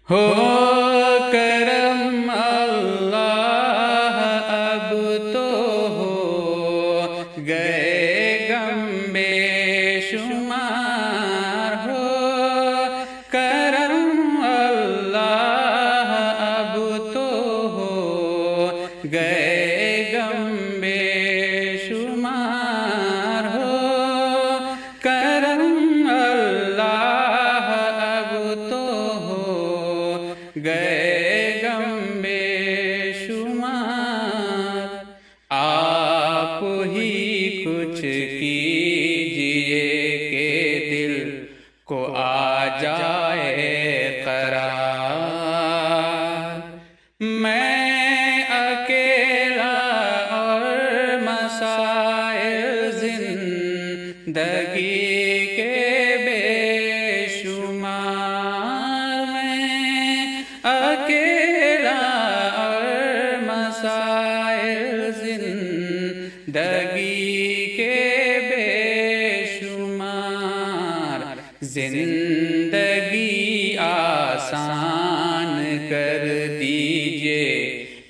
ہو کرم اللہ اب تو ہو گئے غم بے شمار، ہو کرم اللہ اب تو ہو گئے غم بے شمار، ہو کرم اللہ اب تو ہو گئے غم بے شمار۔ آپ ہی کچھ کیجئے کہ دل کو آ جائے قرار، میں اکیلا اور مسائل زندگی کے بے شمار، میں اکیلا اور مسائل زندگی کے بے شمار۔ زندگی آسان کر دیجئے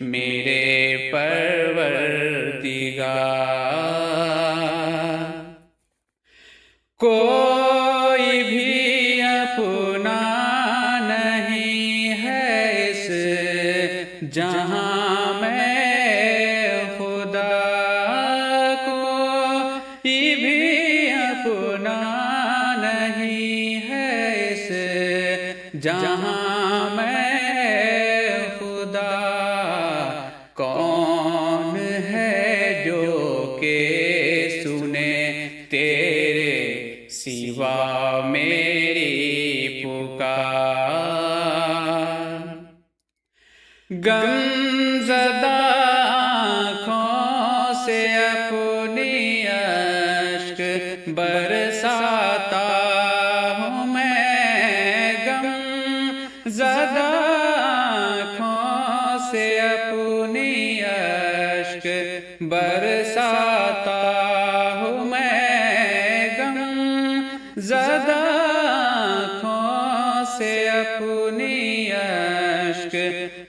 میرے پروردگار، کوئی بھی اپنا نہیں ہے اس جہاں میں خدا، کوئی بھی اپنا نہیں ہے اس جہاں میں خدا، کون ہے جو کہ سنے تیرے سوا میری پکار۔ غم زدہ آنکھوں سے اپنی اشک برساتا ہوں میں، غم زدہ آنکھوں سے اپنی اشک برساتا ہوں میں، غم زدہ آنکھوں سے اپنی اشک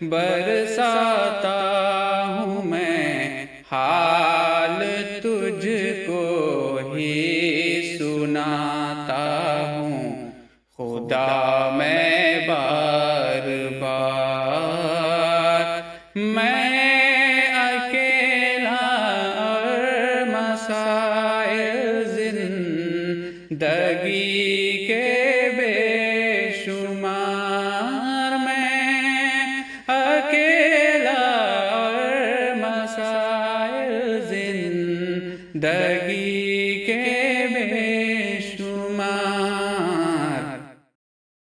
برساتا ہوں میں، حال تجھ کو ہی سناتا ہوں خدا میں بار بار، میں اکیلا اور مسائل زندگی کے بے شمار، میں اکیلا اور مسائل زندگی